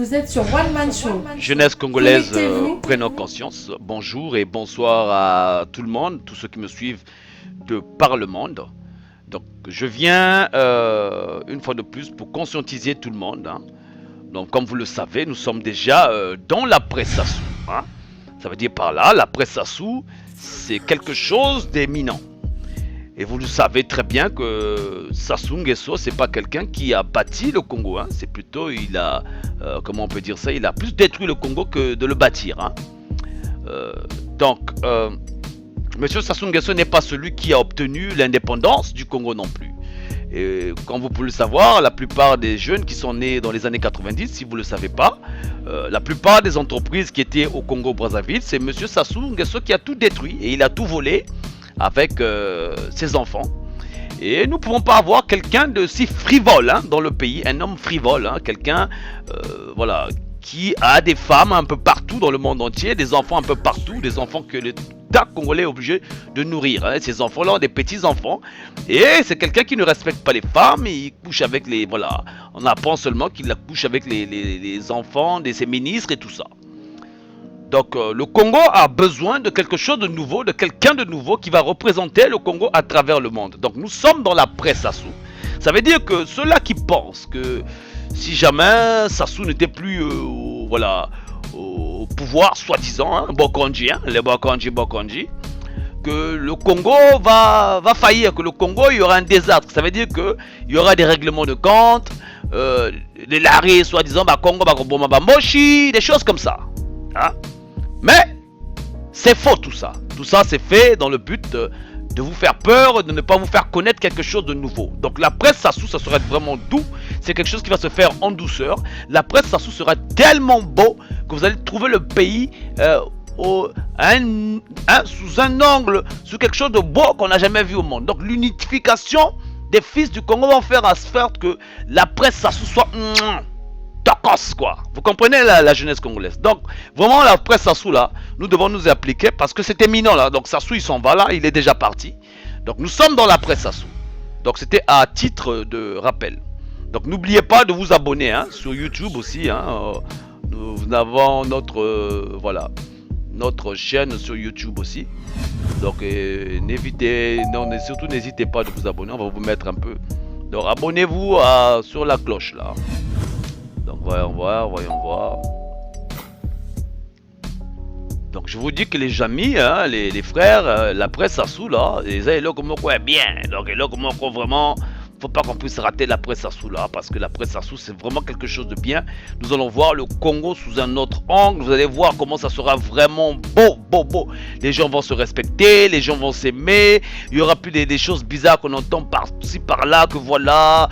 Vous êtes sur One Man Show. Jeunesse congolaise, Connectez-vous. prenons conscience. Bonjour et bonsoir à tout le monde, tous ceux qui me suivent de par le monde. Donc, je viens une fois de plus pour conscientiser tout le monde. Hein. Donc, comme vous le savez, nous sommes déjà dans la presse Sassou. Hein. Ça veut dire par là, la presse Sassou, c'est quelque chose d'éminent. Et vous le savez très bien que Sassou Nguesso, c'est pas quelqu'un qui a bâti le Congo. Hein. C'est plutôt, il a, comment on peut dire ça, il a plus détruit le Congo que de le bâtir. Hein. Donc, Monsieur Sassou Nguesso n'est pas celui qui a obtenu l'indépendance du Congo non plus. Et comme vous pouvez le savoir, la plupart des jeunes qui sont nés dans les années 90, si vous ne le savez pas, la plupart des entreprises qui étaient au Congo-Brazzaville, c'est Monsieur Sassou Nguesso qui a tout détruit et il a tout volé avec ses enfants. Et nous ne pouvons pas avoir quelqu'un de si frivole hein, dans le pays, un homme frivole, hein, quelqu'un voilà, qui a des femmes un peu partout dans le monde entier, des enfants un peu partout, des enfants que l'État congolais est obligé de nourrir. Hein. Ces enfants-là ont des petits-enfants. Et c'est quelqu'un qui ne respecte pas les femmes, il couche avec les... Voilà, on apprend seulement qu'il couche avec les enfants de ses ministres et tout ça. Donc le Congo a besoin de quelque chose de nouveau, de quelqu'un de nouveau qui va représenter le Congo à travers le monde. Donc nous sommes dans la presse Sassou. Ça veut dire que ceux-là qui pensent que si jamais Sassou n'était plus voilà, au pouvoir, soi-disant, hein, Bokonji, hein, les Bokonji, que le Congo va faillir, que le Congo, il y aura un désastre. Ça veut dire qu'il y aura des règlements de compte, des larés, soi-disant, Congo, Moshi, des choses comme ça. Hein? Mais c'est faux tout ça. Tout ça c'est fait dans le but de vous faire peur, de ne pas vous faire connaître quelque chose de nouveau. Donc la presse Sassou, ça sera vraiment doux. C'est quelque chose qui va se faire en douceur. La presse Sassou sera tellement beau que vous allez trouver le pays sous un angle, sous quelque chose de beau qu'on n'a jamais vu au monde. Donc l'unification des fils du Congo va faire en sorte que la presse Sassou soit... quoi. Vous comprenez la jeunesse congolaise. Donc, vraiment, la presse Sassou, là, nous devons nous appliquer parce que c'est éminent, là. Donc, Sassou, il s'en va, là, il est déjà parti. Donc, nous sommes dans la presse Sassou. Donc, c'était à titre de rappel. Donc, n'oubliez pas de vous abonner, hein, sur YouTube aussi, hein. Nous avons notre, voilà, notre chaîne sur YouTube aussi. Donc, surtout, n'hésitez pas de vous abonner. On va vous mettre un peu. Donc, abonnez-vous sur la cloche, là. Donc voyons voir. Donc je vous dis que les amis, hein, les frères, la presse Sassou là, ils ont comme quoi bien. Donc là comme quoi vraiment, faut pas qu'on puisse rater la presse Sassou là, parce que la presse Sassou c'est vraiment quelque chose de bien. Nous allons voir le Congo sous un autre angle. Vous allez voir comment ça sera vraiment beau. Les gens vont se respecter, les gens vont s'aimer. Il y aura plus des choses bizarres qu'on entend par-ci par-là, que voilà,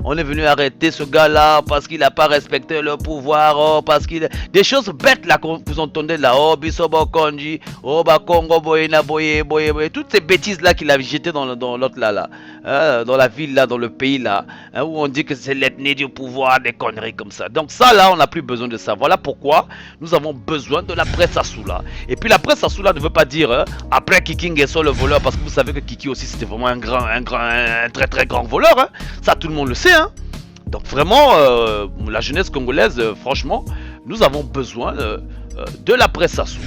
on est venu arrêter ce gars-là parce qu'il n'a pas respecté le pouvoir, oh, parce qu'il... Des choses bêtes là que vous entendez là, oh, Bisobo Konji, oh, Bakongo, Boyena, Boye, toutes ces bêtises là qu'il a jetées dans l'autre là, dans la ville là, dans le pays là, hein, où on dit que c'est l'ethnie du pouvoir, des conneries comme ça. Donc ça là, on n'a plus besoin de ça. Voilà pourquoi nous avons besoin de la presse Sassou là. Et puis la presse Sassou là ne veut pas dire après Kiki Nguesso le voleur, parce que vous savez que Kiki aussi c'était vraiment un très grand voleur. Hein. Ça tout le monde le sait. Hein. Donc vraiment, la jeunesse congolaise, franchement, nous avons besoin de la presse Sassou.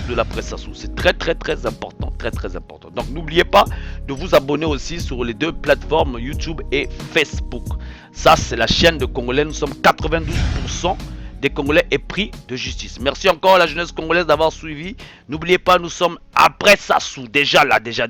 C'est très important, très important. Donc n'oubliez pas de vous abonner aussi sur les deux plateformes YouTube et Facebook. Ça c'est la chaîne de Congolais. Nous sommes 92% des Congolais épris de justice. Merci encore à la jeunesse congolaise d'avoir suivi. N'oubliez pas, nous sommes après Sassou. Déjà là, déjà.